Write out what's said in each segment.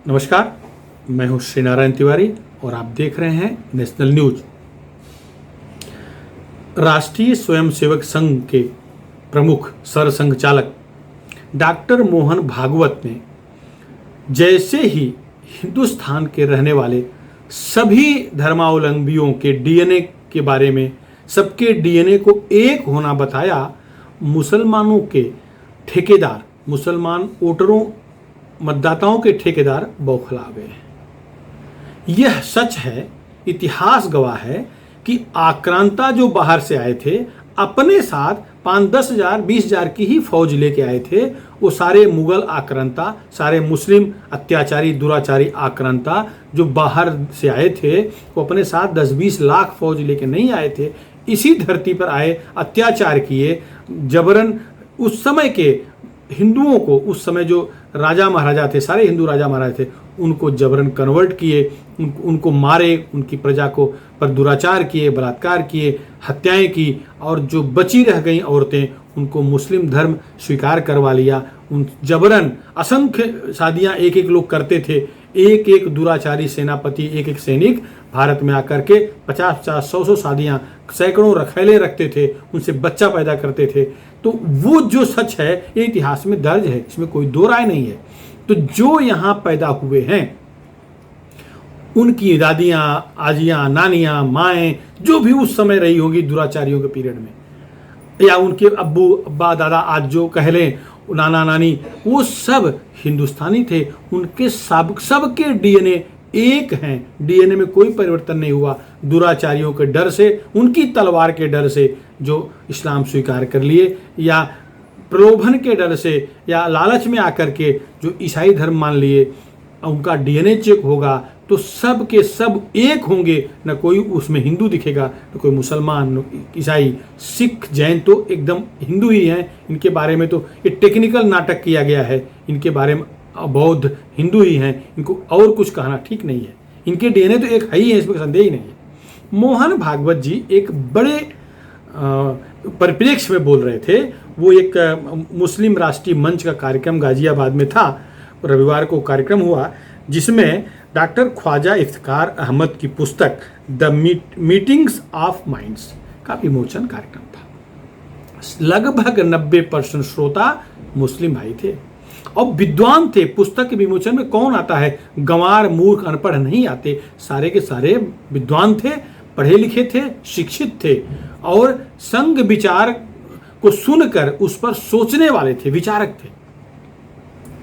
नमस्कार, मैं हूं श्री नारायण तिवारी और आप देख रहे हैं नेशनल न्यूज। राष्ट्रीय स्वयंसेवक संघ के प्रमुख सरसंघचालक डॉक्टर मोहन भागवत ने जैसे ही हिंदुस्तान के रहने वाले सभी धर्मावलंबियों के डीएनए के बारे में, सबके डीएनए को एक होना बताया, मुसलमानों के ठेकेदार, मुसलमान वोटरों, मतदाताओं के ठेकेदार बौखला गए हैं। यह सच है, इतिहास गवाह है कि आक्रांता जो बाहर से आए थे अपने साथ 5-10 हजार 20 हजार की ही फौज लेके आए थे। वो सारे मुगल आक्रांता, सारे मुस्लिम अत्याचारी दुराचारी आक्रांता जो बाहर से आए थे वो अपने साथ 10-20 लाख फौज लेके नहीं आए थे। इसी धरती पर आए, अत्याचार किए, जबरन उस समय के हिंदुओं को, उस समय जो राजा महाराजा थे, सारे हिंदू राजा महाराजा थे, उनको जबरन कन्वर्ट किए, उनको मारे, उनकी प्रजा को पर दुराचार किए, बलात्कार किए, हत्याएं की, और जो बची रह गई औरतें उनको मुस्लिम धर्म स्वीकार करवा लिया। उन जबरन असंख्य शादियां एक एक लोग करते थे। एक एक दुराचारी सेनापति, एक एक सैनिक भारत में आकर के 50-50, 100-100 शादियां, सैकड़ों रखैले रखते थे, उनसे बच्चा पैदा करते थे। तो वो जो सच है ये इतिहास में दर्ज है, इसमें कोई दो राय नहीं है। तो जो यहाँ पैदा हुए हैं उनकी दादियाँ, आजियाँ, नानियाँ, माएँ, जो भी उस समय रही होंगी दुराचारियों के पीरियड में, या उनके अब्बू, अब्बा, दादा, आज जो कह लें नाना नानी, वो सब हिंदुस्तानी थे। उनके सबके डीएनए एक हैं, डीएनए में कोई परिवर्तन नहीं हुआ। दुराचारियों के डर से, उनकी तलवार के डर से जो इस्लाम स्वीकार कर लिए, या प्रलोभन के डर से, या लालच में आकर के जो ईसाई धर्म मान लिए, उनका डीएनए चेक होगा तो सब के सब एक होंगे। न कोई उसमें हिंदू दिखेगा, न कोई मुसलमान, न ईसाई, सिख, जैन तो एकदम हिंदू ही हैं। इनके बारे में तो ये टेक्निकल नाटक किया गया है, इनके बारे में बौद्ध हिंदू ही हैं, इनको और कुछ कहना ठीक नहीं है। इनके डीएनए तो एक है ही है, इसमें संदेह ही नहीं है। मोहन भागवत जी एक बड़े परिप्रेक्ष्य में बोल रहे थे। वो एक मुस्लिम राष्ट्रीय मंच का कार्यक्रम गाजियाबाद में था, रविवार को कार्यक्रम हुआ, जिसमें डॉक्टर ख्वाजा इफ्तिकार अहमद की पुस्तक द मीटिंग्स ऑफ माइंड्स का विमोचन कार्यक्रम था। लगभग 90% श्रोता मुस्लिम भाई थे और विद्वान थे। पुस्तक के विमोचन में कौन आता है? गंवार, मूर्ख, अनपढ़ नहीं आते, सारे के सारे विद्वान थे, पढ़े लिखे थे, शिक्षित थे, और संघ विचार को सुनकर उस पर सोचने वाले थे, विचारक थे।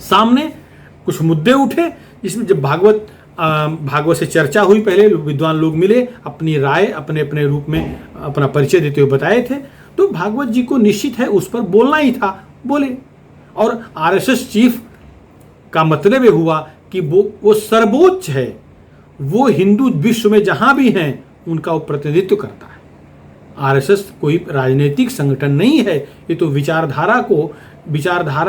सामने कुछ मुद्दे उठे, जिसमें जब भागवत से चर्चा हुई, पहले विद्वान लोग मिले, अपनी राय अपने अपने रूप में अपना परिचय देते हुए बताए थे। तो भागवत जी को निश्चित है उस पर बोलना ही था, बोले। और आरएसएस चीफ का मतलब ये हुआ कि वो सर्वोच्च है, वो हिंदू विश्व में जहां भी हैं उनका वो प्रतिनिधित्व करता है। आरएसएस कोई राजनीतिक संगठन नहीं है, ये तो विचारधारा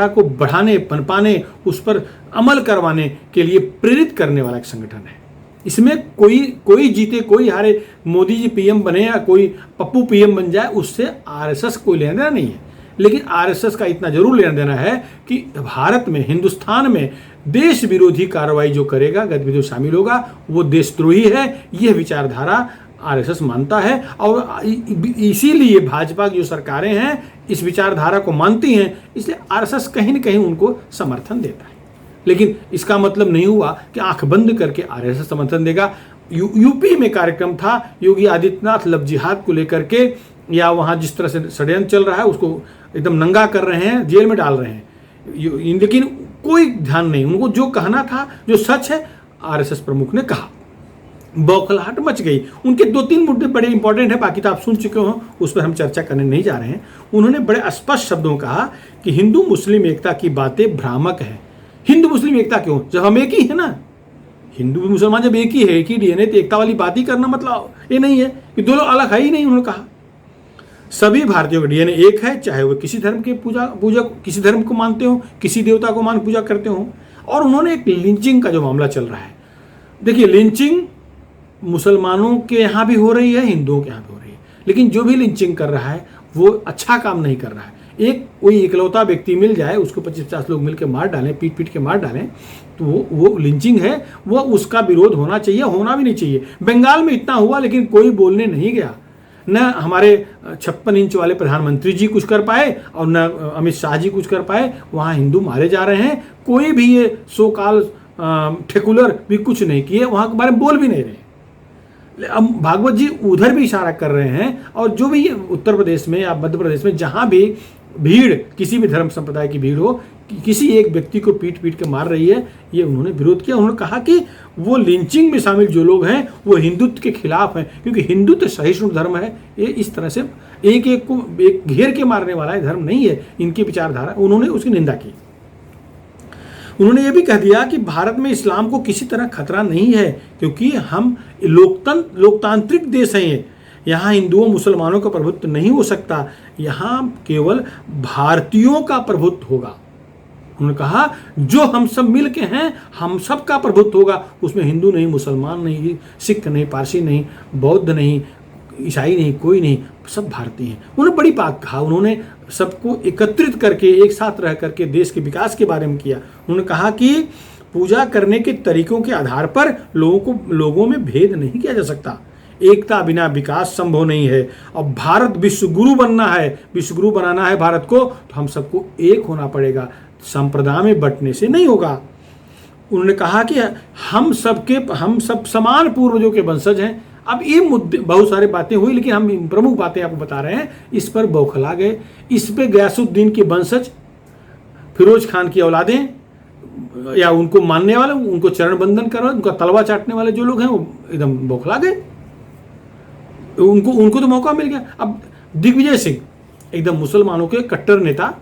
को बढ़ाने, पनपाने, उस पर अमल करवाने के लिए प्रेरित करने वाला एक संगठन है। इसमें कोई जीते कोई हारे, मोदी जी पीएम बने या कोई पप्पू पीएम बन जाए, उससे आरएसएस कोई लेना देना नहीं है। लेकिन आरएसएस का इतना जरूर लेना देना है कि भारत में, हिंदुस्तान में देश विरोधी कार्रवाई जो करेगा, गतिविधि शामिल होगा, वो देशद्रोही है। यह विचारधारा आरएसएस मानता है, और इसीलिए भाजपा की जो सरकारें हैं इस विचारधारा को मानती हैं, इसलिए आरएसएस कहीं न कहीं उनको समर्थन देता है। लेकिन इसका मतलब नहीं हुआ कि आंख बंद करके आरएसएस समर्थन देगा। यूपी में कार्यक्रम था, योगी आदित्यनाथ लव जिहाद को लेकर के, या वहाँ जिस तरह से षड्यंत्र चल रहा है उसको एकदम नंगा कर रहे हैं, जेल में डाल रहे हैं, लेकिन कोई ध्यान नहीं। उनको जो कहना था, जो सच है, आरएसएस प्रमुख ने कहा। बौखलाहट मच गई। उनके 2-3 मुद्दे बड़े इंपॉर्टेंट हैं, बाकी तो आप सुन चुके हो, उस पर हम चर्चा करने नहीं जा रहे हैं। उन्होंने बड़े स्पष्ट शब्दों कहा कि हिंदू मुस्लिम एकता की बातें भ्रामक है। हिंदू मुस्लिम एकता क्यों, जब हम एक ही है ना, हिंदू भी मुसलमान जब एक ही है, एक ही डीएनए, तो एकता वाली बात ही करना मतलब ये नहीं है कि दो लोग अलग है ही नहीं। उन्होंने कहा सभी भारतीयों का डीएनए एक है, चाहे वो किसी धर्म के पूजा किसी धर्म को मानते हो, किसी देवता को पूजा करते हो। और उन्होंने एक लिंचिंग का जो मामला चल रहा है, देखिए लिंचिंग मुसलमानों के यहाँ भी हो रही है, हिंदुओं के यहाँ भी हो रही है, लेकिन जो भी लिंचिंग कर रहा है वो अच्छा काम नहीं कर रहा है। एक कोई इकलौता व्यक्ति मिल जाए, उसको 25-50 लोग मिलकर मार डालें, पीट पीट के मार डालें, तो वो लिंचिंग है, वो उसका विरोध होना चाहिए, होना भी नहीं चाहिए। बंगाल में इतना हुआ लेकिन कोई बोलने नहीं गया। न हमारे 56 इंच वाले प्रधानमंत्री जी कुछ कर पाए और न अमित शाह जी कुछ कर पाए। वहाँ हिंदू मारे जा रहे हैं, कोई भी ये सो कॉल ठेकुलर भी कुछ नहीं किए, वहाँ के बारे में बोल भी नहीं रहे। अब भागवत जी उधर भी इशारा कर रहे हैं, और जो भी उत्तर प्रदेश में या मध्य प्रदेश में जहाँ भी भीड़, किसी भी धर्म संप्रदाय की भीड़ हो, किसी एक व्यक्ति को पीट पीट के मार रही है, ये उन्होंने विरोध किया। उन्होंने कहा कि वो लिंचिंग में शामिल जो लोग हैं वो हिंदुत्व के खिलाफ हैं, क्योंकि हिंदुत्व सहिष्णु धर्म है। ये इस तरह से एक एक को एक घेर के मारने वाला धर्म नहीं है इनकी विचारधारा। उन्होंने उसकी निंदा की। उन्होंने ये भी कह दिया कि भारत में इस्लाम को किसी तरह खतरा नहीं है, क्योंकि हम लोकतांत्रिक देश हैं। यहाँ हिंदुओं मुसलमानों का प्रभुत्व नहीं हो सकता, यहाँ केवल भारतीयों का प्रभुत्व होगा। उन्होंने कहा जो हम सब मिल के हैं, हम सब का प्रभुत्व होगा, उसमें हिंदू नहीं, मुसलमान नहीं, सिख नहीं, पारसी नहीं, बौद्ध नहीं, ईसाई नहीं, कोई नहीं, सब भारतीय हैं। उन्होंने बड़ी बात कहा। उन्होंने सबको एकत्रित करके एक साथ रह करके देश के विकास के बारे में किया। उन्होंने कहा कि पूजा करने के तरीकों के आधार पर लोगों में भेद नहीं किया जा सकता, एकता बिना विकास संभव नहीं है। और भारत विश्वगुरु बनना है, विश्वगुरु बनाना है भारत को, तो हम सबको एक होना पड़ेगा, संप्रदाय में बंटने से नहीं होगा। उन्होंने कहा कि हम सब समान पूर्वजों के वंशज हैं। अब ये मुद्दे बहुत सारी बातें हुई, लेकिन हम प्रमुख बातें आपको बता रहे हैं। इस पर बौखला गए। इस पे गयासुद्दीन के वंशज, फिरोज खान की औलादें या उनको मानने वाले, उनको चरण बंदन कर, उनका तलवा चाटने वाले जो लोग हैं वो एकदम बौखला गए। उनको तो मौका मिल गया। अब दिग्विजय सिंह एकदम मुसलमानों के कट्टर नेता,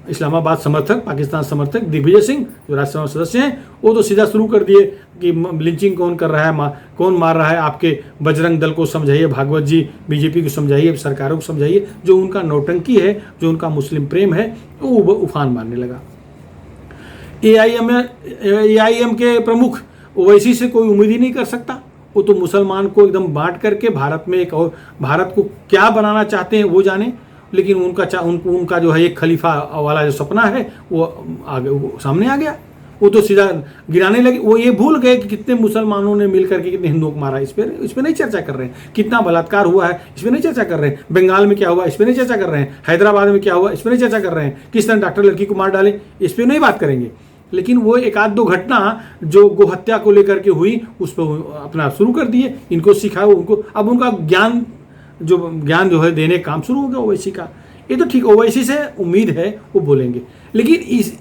इस्लामाबाद समर्थक, पाकिस्तान समर्थक दिग्विजय सिंह जो राज्यसभा सदस्य हैं, वो तो सीधा शुरू कर दिए कि लिंचिंग कौन कर रहा है, कौन मार रहा है, आपके बजरंग दल को समझाइए, भागवत जी बीजेपी को समझाइए, सरकारों को समझाइए। जो उनका नौटंकी है, जो उनका मुस्लिम प्रेम है, वो उफान मारने लगा। AIM के प्रमुख ओवैसी से कोई उम्मीद ही नहीं कर सकता। वो तो मुसलमान को एकदम बांट करके भारत में एक और भारत को क्या बनाना चाहते हैं वो जाने, लेकिन उनका जो है एक खलीफा वाला जो सपना है वो आगे, वो सामने आ गया। वो तो सीधा गिराने लगे। वो ये भूल गए कि कितने मुसलमानों ने मिलकर के कितने हिंदुओं को मारा। इस पर नहीं चर्चा कर रहे हैं। कितना बलात्कार हुआ है, इस पर नहीं चर्चा कर रहे हैं। बंगाल में क्या हुआ, इस पर नहीं चर्चा कर रहे हैं। हैदराबाद में क्या हुआ, इस पर नहीं चर्चा कर रहे हैं। किस तरह डॉक्टर लड़की को मार डाले, इस पर नहीं बात करेंगे। लेकिन वो एक आध दो घटना जो गोहत्या को लेकर के हुई, उस पर अपना शुरू कर दिए। इनको सिखाओ, उनको अब उनका ज्ञान जो है देने काम शुरू हो गया ओवैसी का। ये तो ठीक, ओवैसी से उम्मीद है वो बोलेंगे। लेकिन इस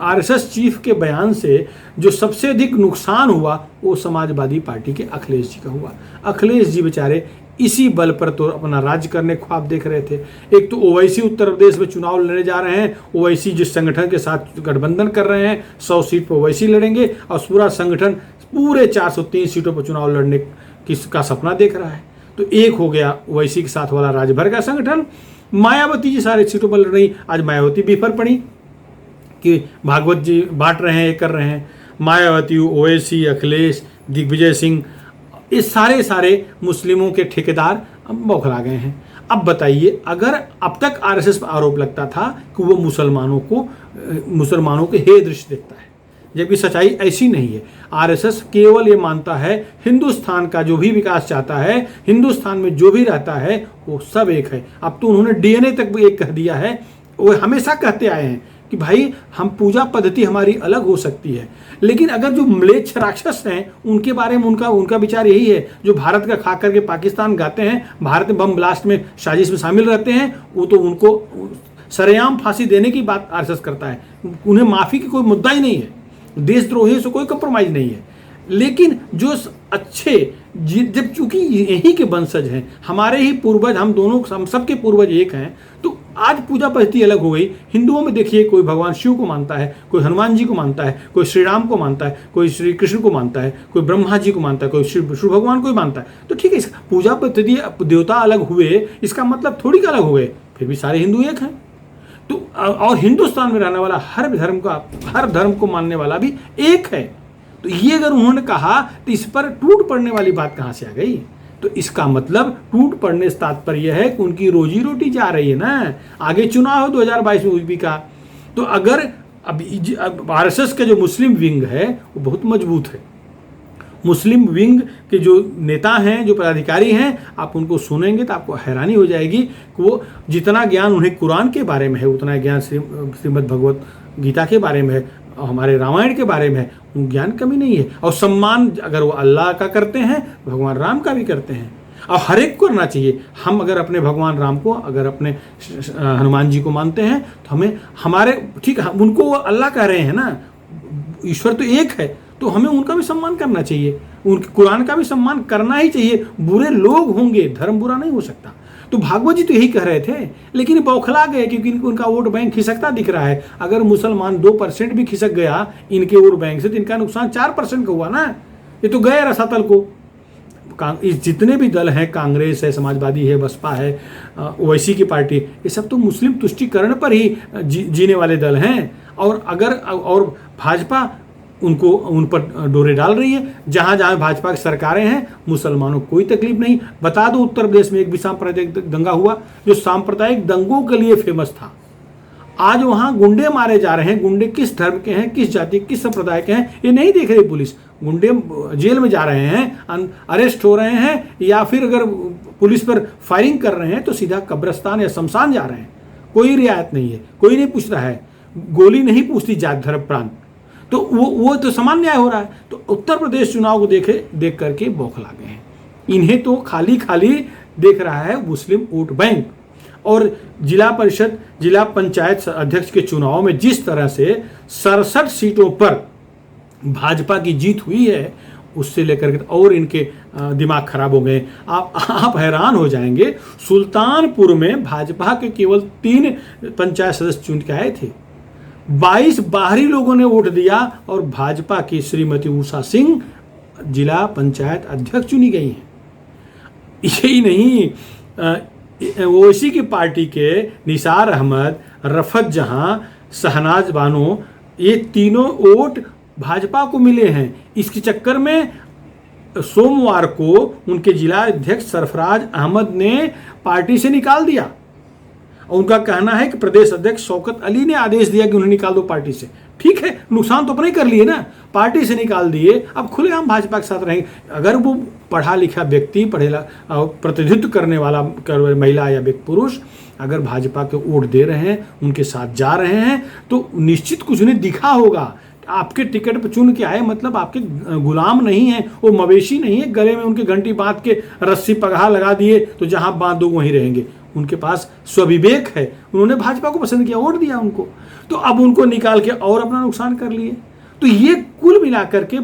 RSS चीफ के बयान से जो सबसे अधिक नुकसान हुआ वो समाजवादी पार्टी के अखिलेश जी का हुआ। अखिलेश जी बेचारे इसी बल पर तो अपना राज्य करने ख्वाब देख रहे थे। एक तो ओवैसी उत्तर प्रदेश में चुनाव लड़ने जा रहे हैं, ओवैसी जिस संगठन के साथ गठबंधन कर रहे हैं, 100 सीट पर ओवैसी लड़ेंगे, और पूरा संगठन पूरे 403 सीटों पर चुनाव लड़ने का सपना देख रहा है। तो एक हो गया ओवैसी के साथ वाला राज्य भर का संगठन। मायावती जी सारे सीटों पर लड़ रही। आज मायावती बिफर पड़ी कि भागवत जी बांट रहे हैं, ये कर रहे हैं। मायावती, ओवैसी, अखिलेश, दिग्विजय सिंह, ये सारे मुस्लिमों के ठेकेदार अब बौखला गए हैं। अब बताइए, अगर अब तक RSS पर आरोप लगता था कि वो मुसलमानों के हे दृष्टि देखता है, जबकि सच्चाई ऐसी नहीं है। RSS केवल ये मानता है हिंदुस्तान का जो भी विकास चाहता है, हिंदुस्तान में जो भी रहता है वो सब एक है। अब तो उन्होंने DNA तक भी एक कह दिया है। वो हमेशा कहते आए हैं कि भाई हम पूजा पद्धति हमारी अलग हो सकती है, लेकिन अगर जो म्लेच्छ राक्षस हैं उनके बारे में उनका विचार यही है, जो भारत का खा करके पाकिस्तान गाते हैं, भारत में बम ब्लास्ट में साजिश में शामिल रहते हैं, वो तो उनको सरेआम फांसी देने की बात RSS करता है। उन्हें माफ़ी की कोई मुद्दा ही नहीं है, देशद्रोही से कोई कंप्रोमाइज नहीं है। लेकिन जो अच्छे, जब चूंकि यही के वंशज हैं, हमारे ही पूर्वज, हम सबके पूर्वज एक हैं, तो आज पूजा पद्धति अलग हो गई। हिंदुओं में देखिए, कोई भगवान शिव को मानता है, कोई हनुमान जी को मानता है, कोई श्री राम को मानता है, कोई श्री कृष्ण को मानता है, कोई ब्रह्मा जी को मानता है, कोई शिव भगवान को ही मानता है। तो ठीक है, पूजा पद्धति देवता अलग हुए, इसका मतलब थोड़ी अलग हो गए, फिर भी सारे हिंदू एक हैं। तो और हिंदुस्तान में रहने वाला हर धर्म को मानने वाला भी एक है। तो ये अगर उन्होंने कहा तो इस पर टूट पड़ने वाली बात कहाँ से आ गई? तो इसका मतलब टूट पड़ने से तात्पर्य है कि उनकी रोजी रोटी जा रही है ना। आगे चुनाव हो 2022 में यूपी का, तो अगर अब आरएसएस का जो मुस्लिम विंग है वो बहुत मजबूत है। मुस्लिम विंग के जो नेता हैं, जो पदाधिकारी हैं, आप उनको सुनेंगे तो आपको हैरानी हो जाएगी कि वो जितना ज्ञान उन्हें कुरान के बारे में है उतना ज्ञान श्रीमद् भगवत गीता के बारे में है, हमारे रामायण के बारे में है, उन ज्ञान कमी नहीं है। और सम्मान अगर वो अल्लाह का करते हैं, भगवान राम का भी करते हैं, और हर एक को करना चाहिए। हम अगर अपने भगवान राम को, अगर अपने हनुमान जी को मानते हैं तो हमें हमारे ठीक, उनको वो अल्लाह कह रहे हैं ना, ईश्वर तो एक है, तो हमें उनका भी सम्मान करना चाहिए, उनके कुरान का भी सम्मान करना ही चाहिए। बुरे लोग होंगे, धर्म बुरा नहीं हो सकता। तो भागवत जी तो यही कह रहे थे, लेकिन बौखला गए क्योंकि उनका वोट बैंक खिसकता दिख रहा है। अगर मुसलमान 2% भी खिसक गया इनके वोट बैंक से तो इनका नुकसान 4% का हुआ ना। ये तो गए रसातल को। इस जितने भी दल हैं, कांग्रेस है, समाजवादी है, बसपा है, ओवैसी की पार्टी, ये सब तो मुस्लिम तुष्टीकरण पर ही जीने वाले दल हैं। और भाजपा उनको उन पर डोरे डाल रही है। जहां जहां भाजपा की सरकारें हैं, मुसलमानों को कोई तकलीफ नहीं। बता दो, उत्तर प्रदेश में एक भी सांप्रदायिक दंगा हुआ जो सांप्रदायिक दंगों के लिए फेमस था। आज वहां गुंडे मारे जा रहे हैं। गुंडे किस धर्म के हैं, किस जाति, किस संप्रदाय के हैं, ये नहीं देख रही पुलिस। गुंडे जेल में जा रहे हैं, अरेस्ट हो रहे हैं, या फिर अगर पुलिस पर फायरिंग कर रहे हैं तो सीधा कब्रिस्तान या शमशान जा रहे हैं। कोई रियायत नहीं है, कोई नहीं पूछ रहा है, गोली नहीं पूछती जात धर्म प्रांत। तो वो तो समान न्याय हो रहा है। तो उत्तर प्रदेश चुनाव को देख करके बौखला गए हैं। इन्हें तो खाली खाली देख रहा है मुस्लिम वोट बैंक। और जिला परिषद, जिला पंचायत अध्यक्ष के चुनाव में जिस तरह से 67 सीटों पर भाजपा की जीत हुई है, उससे लेकर के और इनके दिमाग खराब हो गए। आप हैरान हो जाएंगे। सुल्तानपुर में भाजपा के केवल 3 पंचायत सदस्य चुन के आए थे, 22 बाहरी लोगों ने वोट दिया, और भाजपा की श्रीमती उषा सिंह जिला पंचायत अध्यक्ष चुनी गई हैं। यही नहीं, ओवैसी की पार्टी के निसार अहमद, रफत जहां, शहनाज बानो, ये तीनों वोट भाजपा को मिले हैं। इसके चक्कर में सोमवार को उनके जिला अध्यक्ष सरफराज अहमद ने पार्टी से निकाल दिया। उनका कहना है कि प्रदेश अध्यक्ष शौकत अली ने आदेश दिया कि उन्हें निकाल दो पार्टी से। ठीक है, नुकसान तो अपने ही कर लिए ना, पार्टी से निकाल दिए, अब खुलेआम भाजपा के साथ रहेंगे। अगर वो पढ़ा लिखा व्यक्ति, प्रतिनिधित्व करने वाला महिला या व्यक्ति पुरुष अगर भाजपा के वोट दे रहे हैं, उनके साथ जा रहे हैं, तो निश्चित कुछ उन्हें दिखा होगा। आपके टिकट पर चुन के आए मतलब आपके गुलाम नहीं है, वो मवेशी नहीं है, गले में उनके घंटी बांध के रस्सी पगहा लगा दिए तो जहां बांध दो वहीं रहेंगे। उनके पास स्वविवेक है, उन्होंने भाजपा को पसंद किया, वोट दिया उनको, तो अब उनको निकाल के और अपना नुकसान कर लिए। तो ये कुल मिलाकर के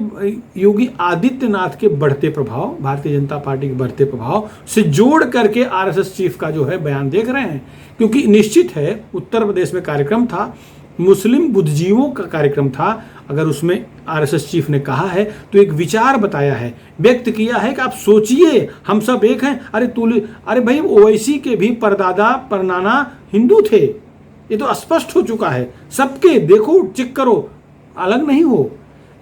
योगी आदित्यनाथ के बढ़ते प्रभाव, भारतीय जनता पार्टी के बढ़ते प्रभाव से जोड़ करके आरएसएस चीफ का जो है बयान देख रहे हैं। क्योंकि निश्चित है उत्तर प्रदेश में कार्यक्रम था, मुस्लिम बुद्धिजीवियों का कार्यक्रम था। अगर उसमें आरएसएस चीफ ने कहा है तो एक विचार बताया है, व्यक्त किया है कि आप सोचिए, हम सब एक हैं। अरे भाई, ओवैसी के भी परदादा परनाना हिंदू थे, ये तो स्पष्ट हो चुका है सबके। देखो, चेक करो, अलग नहीं हो।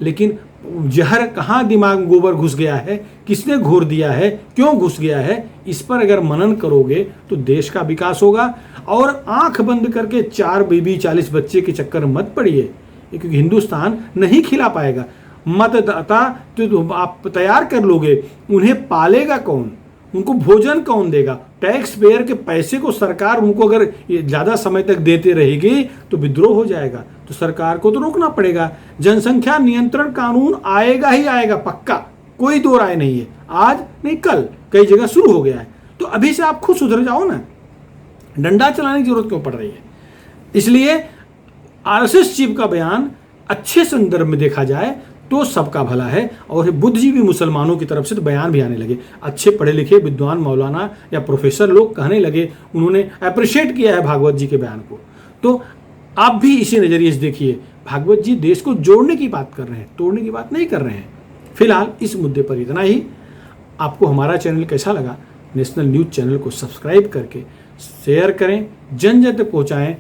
लेकिन जहर कहाँ दिमाग में गोबर घुस गया है, किसने घोर दिया है, क्यों घुस गया है, इस पर अगर मनन करोगे तो देश का विकास होगा। और आंख बंद करके 4 बीबी 40 बच्चे के चक्कर में मत पड़िए, क्योंकि हिंदुस्तान नहीं खिला पाएगा। मतदाता तो आप तैयार कर लोगे, उन्हें पालेगा कौन, उनको भोजन कौन देगा? टैक्स पेयर के पैसे को सरकार उनको अगर ज़्यादा समय तक देते रहेगी तो विद्रोह हो जाएगा। तो सरकार को तो रोकना पड़ेगा। जनसंख्या नियंत्रण कानून आएगा ही आएगा, पक्का, कोई दो राय नहीं है। आज नहीं कल कई जगह शुरू हो गया है। तो अभी से आप खुद सुधर जाओ ना, डंडा चलाने की जरूरत क्यों पड़ रही है? इसलिए आरएसएस चीफ का बयान अच्छे संदर्भ में देखा जाए तो सबका भला है। और बुद्धिजीवी मुसलमानों की तरफ से तो बयान भी आने लगे, अच्छे पढ़े लिखे विद्वान मौलाना या प्रोफेसर लोग कहने लगे, उन्होंने अप्रिशिएट किया है भागवत जी के बयान को। तो आप भी इसी नज़रिए से देखिए, भागवत जी देश को जोड़ने की बात कर रहे हैं, तोड़ने की बात नहीं कर रहे हैं। फिलहाल इस मुद्दे पर इतना ही। आपको हमारा चैनल कैसा लगा? नेशनल न्यूज़ चैनल को सब्सक्राइब करके शेयर करें, जन जन तक पहुँचाएँ।